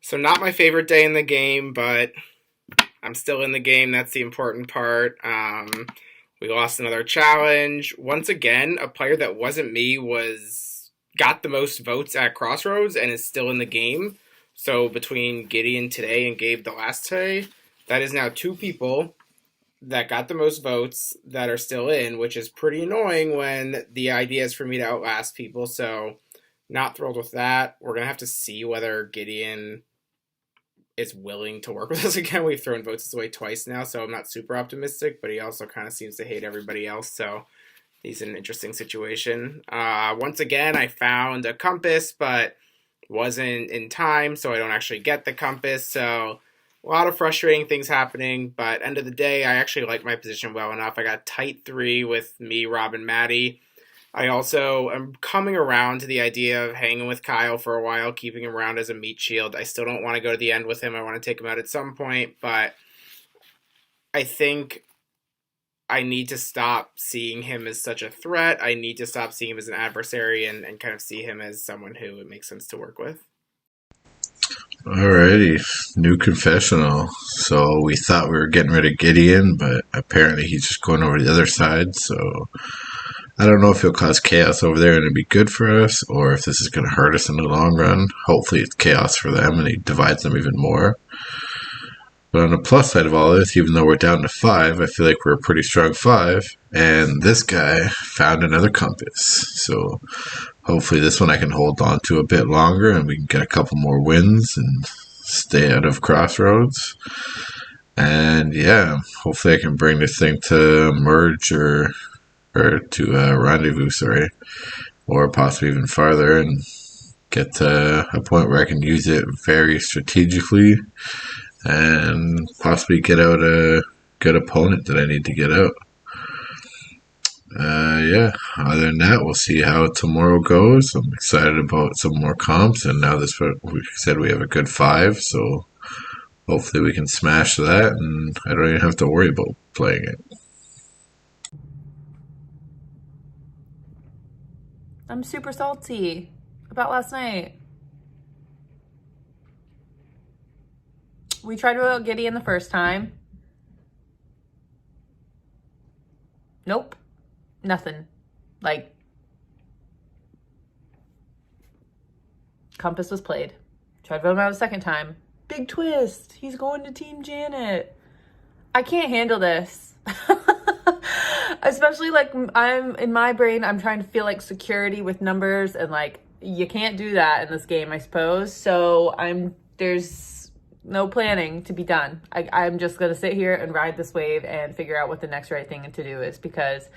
So not my favorite day in the game, but I'm still in the game. That's the important part. We lost another challenge. Once again, a player that wasn't me was got the most votes at Crossroads and is still in the game. So between Gideon today and Gabe the last day, that is now two people that got the most votes that are still in, which is pretty annoying when the idea is for me to outlast people. So not thrilled with that. We're going to have to see whether Gideon is willing to work with us again. We've thrown votes away twice now, so I'm not super optimistic, but he also kind of seems to hate everybody else, so he's in an interesting situation. Once again, I found a compass, but wasn't in time, so I don't actually get the compass, so a lot of frustrating things happening, but end of the day, I actually like my position well enough. I got tight 3 with me, Rob, and Maddie. I also am coming around to the idea of hanging with Kyle for a while, keeping him around as a meat shield. I still don't want to go to the end with him. I want to take him out at some point, but I think I need to stop seeing him as such a threat. I need to stop seeing him as an adversary and kind of see him as someone who it makes sense to work with. Alrighty, new confessional. So we thought we were getting rid of Gideon, but apparently he's just going over to the other side, so I don't know if he'll cause chaos over there and it'd be good for us, or if this is going to hurt us in the long run. Hopefully it's chaos for them and he divides them even more. But on the plus side of all this, even though we're down to 5, I feel like we're a pretty strong 5. And this guy found another compass. So hopefully this one I can hold on to a bit longer and we can get a couple more wins and stay out of Crossroads. And yeah, hopefully I can bring this thing to merge or to rendezvous, or possibly even farther, and get to a point where I can use it very strategically and possibly get out a good opponent that I need to get out. Yeah, other than that, we'll see how tomorrow goes. I'm excited about some more comps, and now this we said we have a good 5, so hopefully we can smash that, and I don't even have to worry about playing it. I'm super salty about last night. We tried to vote Gideon the first time. Nope. Nothing. Like, compass was played. Tried to vote him out the second time. Big twist. He's going to Team Janet. I can't handle this. Especially like I'm in my brain, I'm trying to feel like security with numbers, and like you can't do that in this game, I suppose. So there's no planning to be done. I'm just gonna sit here and ride this wave and figure out what the next right thing to do is, because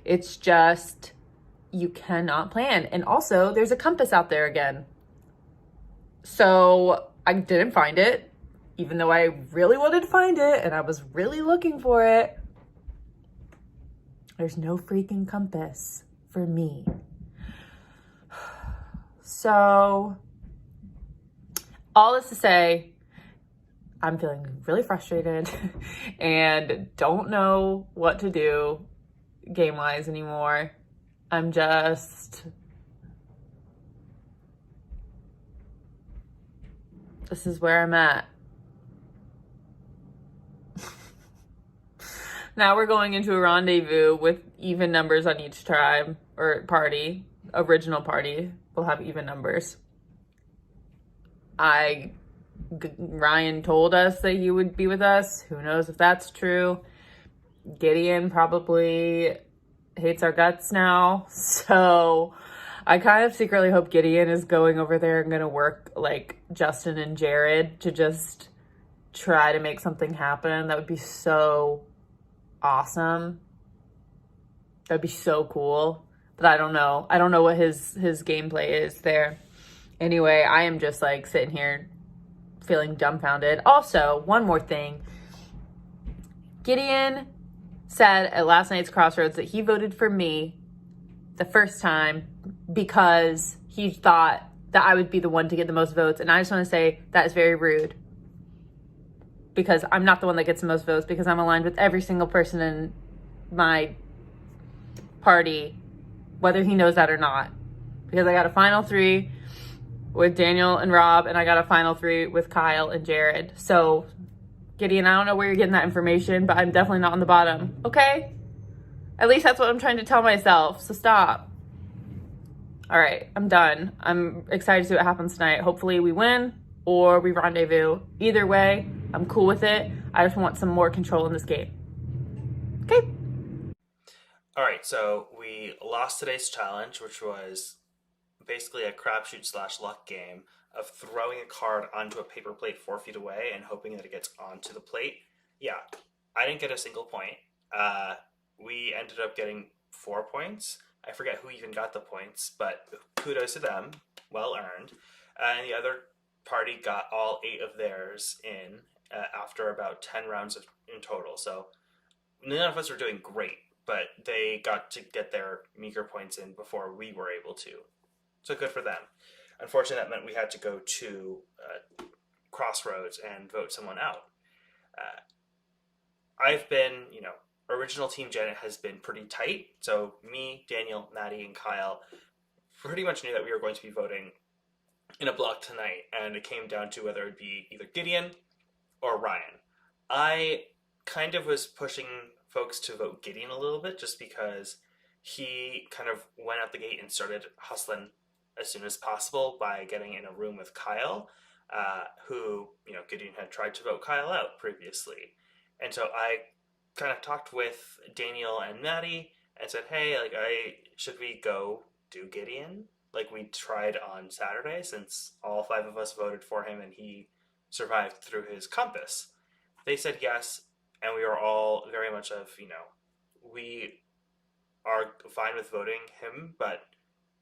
it's just, you cannot plan. And also there's a compass out there again. So I didn't find it, even though I really wanted to find it and I was really looking for it. There's no freaking compass for me. So, all this to say, I'm feeling really frustrated and don't know what to do game-wise anymore. I'm just... This is where I'm at. Now we're going into a rendezvous with even numbers on each tribe or party. Original party will have even numbers. Ryan told us that he would be with us. Who knows if that's true. Gideon probably hates our guts now. So I kind of secretly hope Gideon is going over there and going to work like Justin and Jared to just try to make something happen. That would be so awesome. That'd be so cool. But I don't know. I don't know what his gameplay is there. Anyway, I am just like sitting here feeling dumbfounded. Also, one more thing. Gideon said at last night's Crossroads that he voted for me the first time because he thought that I would be the one to get the most votes. And I just want to say that is very rude, because I'm not the one that gets the most votes, because I'm aligned with every single person in my party, whether he knows that or not. Because I got a final 3 with Daniel and Rob, and I got a final 3 with Kyle and Jared. So, Gideon, I don't know where you're getting that information, but I'm definitely not on the bottom. Okay? At least that's what I'm trying to tell myself. So stop. All right, I'm done. I'm excited to see what happens tonight. Hopefully we win or we rendezvous. Either way, I'm cool with it. I just want some more control in this game. Okay? All right, so we lost today's challenge, which was basically a crapshoot slash luck game of throwing a card onto a paper plate 4 feet away and hoping that it gets onto the plate. Yeah, I didn't get a single point. We ended up getting 4 points. I forget who even got the points, but kudos to them. Well earned. And the other party got all 8 of theirs in after about 10 rounds in total. So none of us were doing great, but they got to get their meager points in before we were able to. So good for them. Unfortunately, that meant we had to go to Crossroads and vote someone out. I've been, original Team Janet has been pretty tight. So me, Daniel, Maddie, and Kyle pretty much knew that we were going to be voting in a block tonight, and it came down to whether it would be either Gideon or Ryan. I kind of was pushing folks to vote Gideon a little bit just because he kind of went out the gate and started hustling as soon as possible by getting in a room with Kyle, who, Gideon had tried to vote Kyle out previously. And so I kind of talked with Daniel and Maddie and said, hey, should we go do Gideon? Like we tried on Saturday, since all 5 of us voted for him and he survived through his compass. They said yes, and we were all very much of, we are fine with voting him, but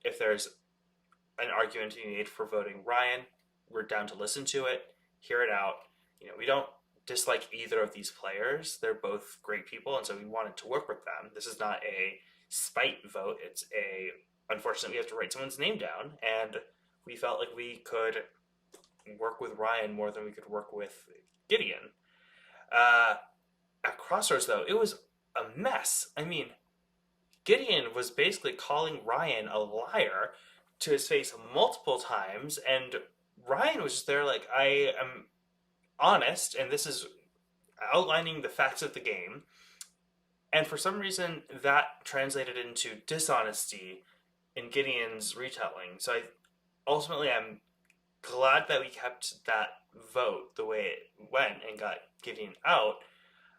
if there's an argument to be made for voting Ryan, we're down to listen to it, hear it out. We don't dislike either of these players. They're both great people, and so we wanted to work with them. This is not a spite vote. It's unfortunately, we have to write someone's name down, and we felt like we could work with Ryan more than we could work with Gideon. At Crossroads, though, it was a mess. I mean, Gideon was basically calling Ryan a liar to his face multiple times, and Ryan was just there like, I am honest, and this is outlining the facts of the game. And for some reason, that translated into dishonesty in Gideon's retelling. So I'm glad that we kept that vote the way it went and got Gideon out.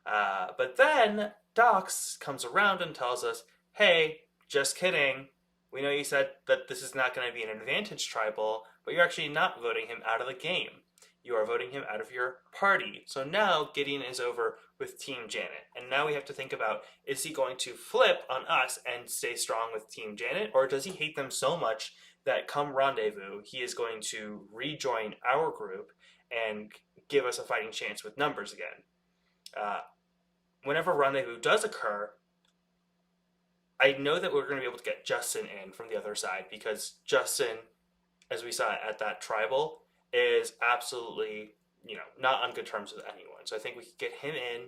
But then Docs comes around and tells us, hey, just kidding. We know you said that this is not going to be an advantage tribal, but you're actually not voting him out of the game. You are voting him out of your party. So now Gideon is over with Team Janet. And now we have to think about, is he going to flip on us and stay strong with Team Janet? Or does he hate them so much that come rendezvous, he is going to rejoin our group and give us a fighting chance with numbers again? Whenever rendezvous does occur, I know that we're going to be able to get Justin in from the other side, because Justin, as we saw at that tribal, is absolutely, not on good terms with anyone. So I think we could get him in.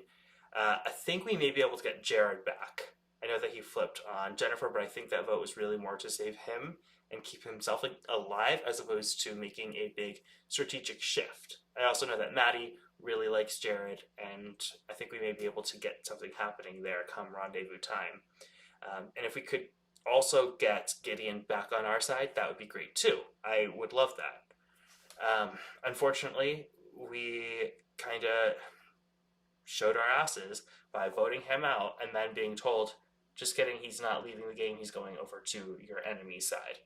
I think we may be able to get Jared back. I know that he flipped on Jennifer, but I think that vote was really more to save him and keep himself alive, as opposed to making a big strategic shift. I also know that Maddie really likes Jared, and I think we may be able to get something happening there come rendezvous time. And if we could also get Gideon back on our side, that would be great too. I would love that. Unfortunately, we kind of showed our asses by voting him out and then being told, just kidding, he's not leaving the game, he's going over to your enemy's side.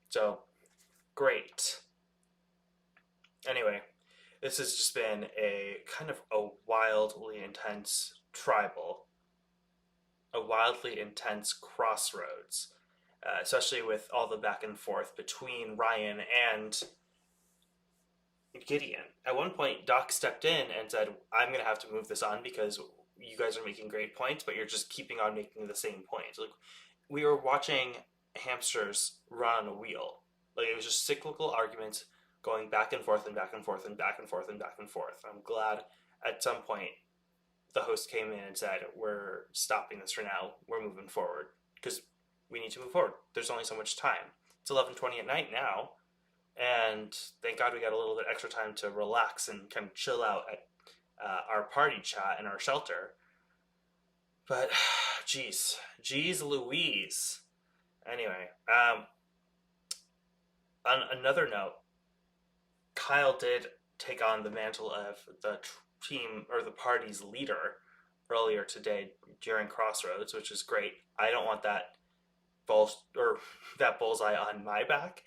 So, great. Anyway, this has just been a kind of a wildly intense tribal, a wildly intense crossroads, especially with all the back and forth between Ryan and Gideon. At one point, Doc stepped in and said, I'm going to have to move this on because you guys are making great points, but you're just keeping on making the same points. Like, we were watching hamsters run on a wheel. Like, it was just cyclical arguments going back and forth and back and forth and back and forth and back and forth. I'm glad at some point the host came in and said, we're stopping this for now. We're moving forward because we need to move forward. There's only so much time. It's 11:20 at night now. And thank God we got a little bit extra time to relax and kind of chill out at our party chat in our shelter. But, geez, Louise. Anyway, on another note, Kyle did take on the mantle of the team or the party's leader earlier today during Crossroads, which is great. I don't want that bullseye on my back.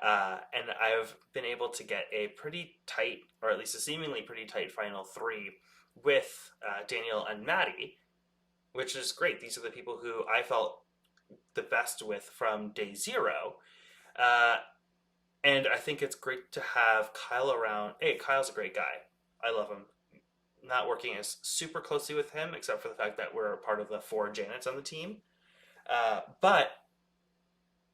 And I've been able to get a pretty tight, or at least a seemingly pretty tight final three with Daniel and Maddie, which is great. These are the people who I felt the best with from day zero. Uh, and I think it's great to have Kyle around. Hey, Kyle's a great guy. I love him. Not working as super closely with him, except for the fact that we're part of the four Janets on the team. But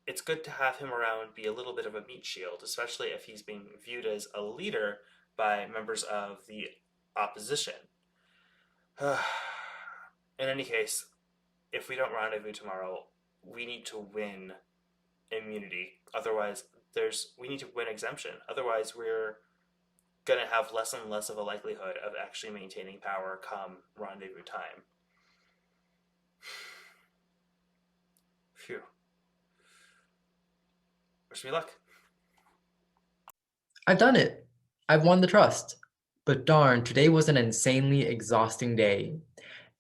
it's good to have him around, be a little bit of a meat shield, especially if he's being viewed as a leader by members of the opposition. In any case, if we don't rendezvous tomorrow, we need to win immunity. Otherwise, we need to win exemption. Otherwise, we're gonna have less and less of a likelihood of actually maintaining power come rendezvous time. Phew. Wish me luck. I've done it. I've won the trust. But darn, today was an insanely exhausting day.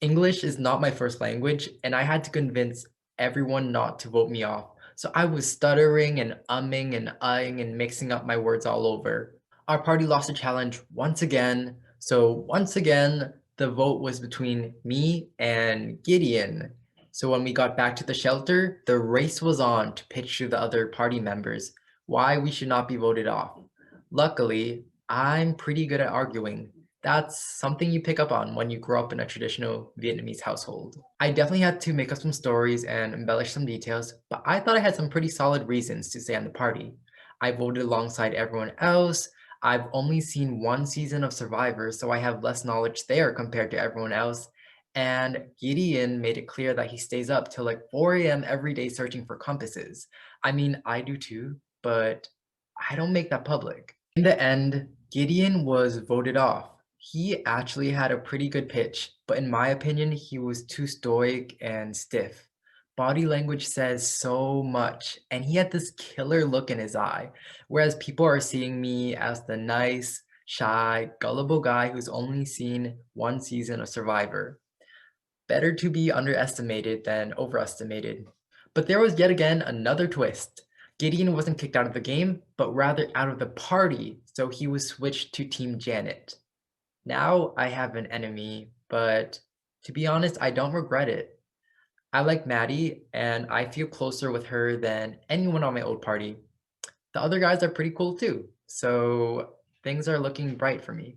English is not my first language, and I had to convince everyone not to vote me off. So I was stuttering and umming and ahhing and mixing up my words all over. Our party lost a challenge once again. So once again, the vote was between me and Gideon. So when we got back to the shelter, the race was on to pitch to the other party members why we should not be voted off. Luckily, I'm pretty good at arguing. That's something you pick up on when you grow up in a traditional Vietnamese household. I definitely had to make up some stories and embellish some details, but I thought I had some pretty solid reasons to stay on the party. I voted alongside everyone else. I've only seen one season of Survivor, so I have less knowledge there compared to everyone else. And Gideon made it clear that he stays up till like 4 a.m. every day searching for compasses. I mean, I do too, but I don't make that public. In the end, Gideon was voted off. He actually had a pretty good pitch, but in my opinion, he was too stoic and stiff. Body language says so much, and he had this killer look in his eye, whereas people are seeing me as the nice, shy, gullible guy who's only seen one season of Survivor. Better to be underestimated than overestimated. But there was yet again another twist. Gideon wasn't kicked out of the game, but rather out of the party, so he was switched to Team Janet. Now I have an enemy, but to be honest, I don't regret it. I like Maddie, and I feel closer with her than anyone on my old party. The other guys are pretty cool too, so things are looking bright for me.